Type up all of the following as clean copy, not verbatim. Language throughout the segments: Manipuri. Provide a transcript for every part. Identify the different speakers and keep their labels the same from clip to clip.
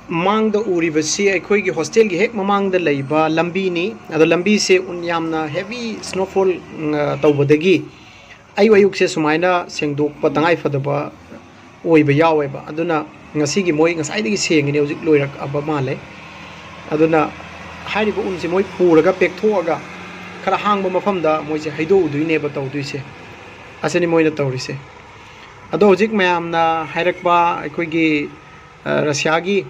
Speaker 1: mang da uri basi akhoi gi hostel gi hek mamang da leiba lambi ni ado lambi se un yamna heavy snowfall tawbadagi ai wayuk se sumaina sengdok patangai fadaba oiba yaweba aduna ngasi gi moi ngasai dagi sengini hojik loirak aba male aduna hairi bu unsi moi puraga pekthoaga khara hangba mafamda moi se haido uduine ba tawduise asani moina tawrise ado hojik mayamna hairakba akhoi gi Russia gi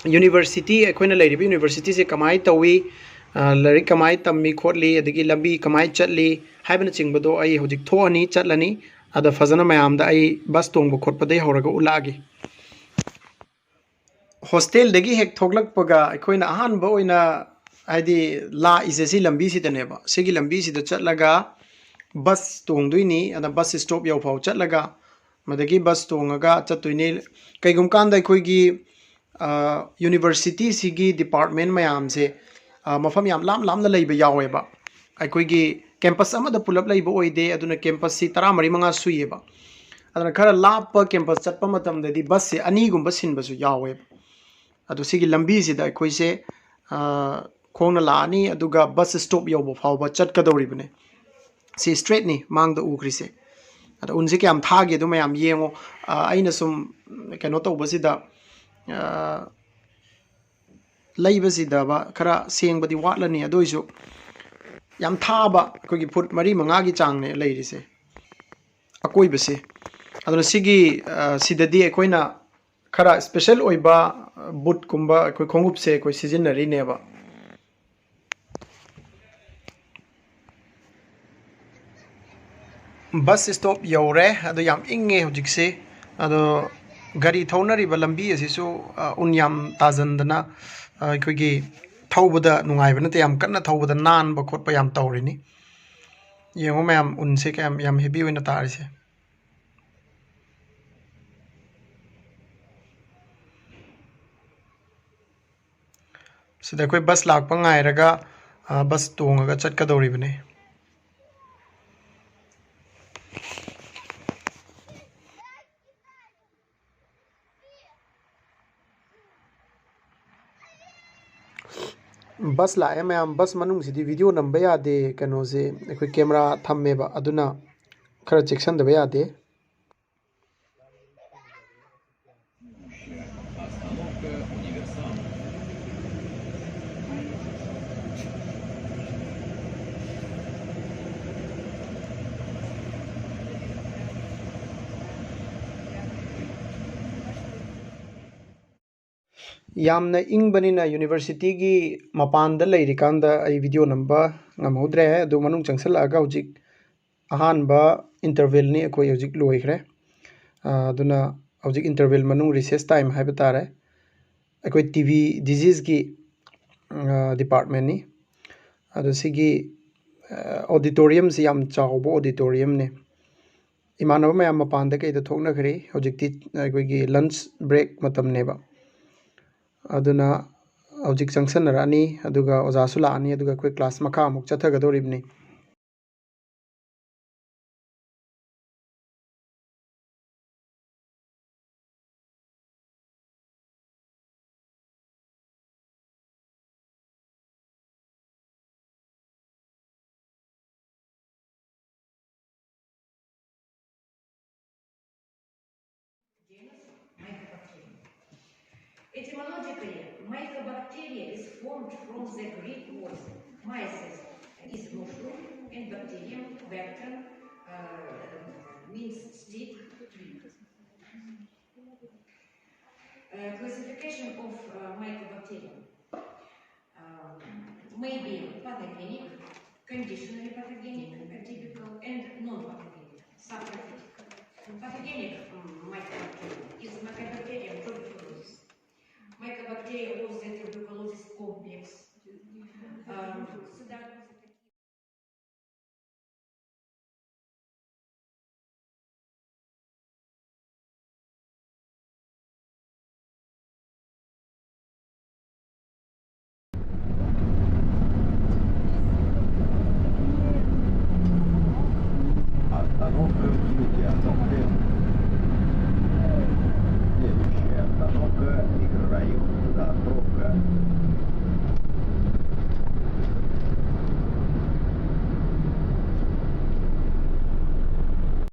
Speaker 1: University akoina leiribi university se kamai tawi lari kamai tammi khotli adagi lambi kamai chatli haibana chingbado ai hojik thoani chatlani ada fajana mayamda ai bus tongba khotpadai horaga ulagi hostel dagi hek thoglak paga akoina ahan ba oina aidi la isesi lambi si taneba segi lambi si da chatlaga bus tongduini ada bus stop yaw phau chatlaga madagi bus tongaga chatuini kaigum kanda akoigi university sigi department mayam se mafam yam lam na leiba yaweba aikoigi campus amada pulap leiba oide aduna campus si tara mari manga suieba aduna khara lap campus chatpa matam dadi bus se ani gumba sin basu yaweba adu sigi lambi si da aikoi se khongna laani aduga bus stop yawba phawba chatkadori bane si straight ni mangda ukri se ada unse kyam thage du mayam yengo aina sum keno tawbasida leibasiba khara sengbadi watlani adoisu yam thaba kogi put mari manga gi changne leirise akoi base aduna sigi sidadi akoina khara special oiba boot kumba koi khongup se koi seasonary neba bus stop yore ado yam inge hojikse ado gari thonari ba lambi asisu unyam tajandana aikoigi thawbada nungaibana te yam kanna thawbada nan ba khotpa yam tawrini yengo mayam unse kam yam heavy oina tarise sida koi bus lakpa ngairaga bus tongaga chatkadoribane bus la mayam bus manung sidi video namba yade kano se ekoi camera thammeba aduna khara checksan daba yade yamna ingbanina university gi mapanda leirikanda ai video namba ngamhodre adu manung changsalaga hojik ahanba interval ni akoi hojik loikhre aduna hojik interval manung recess time haiba tare akoi tv disease gi department ni adu sigi auditorium si yam chawbo auditorium ne imanaba mayam mapanda kai da thokna khari hojikti akoi gi lunch break matam neba aduna hojik junction rani aduga oja sula ani aduga koi class makha amuk chathagadoribni
Speaker 2: Etymologically, mycobacteria is formed from the Greek words myces is mushroom and bacterium bacter means stick tree. Classification of mycobacterium may be pathogenic, conditionally pathogenic, atypical, and non-pathogenic, subpathogenic. Pathogenic mycobacterium is Mycobacterium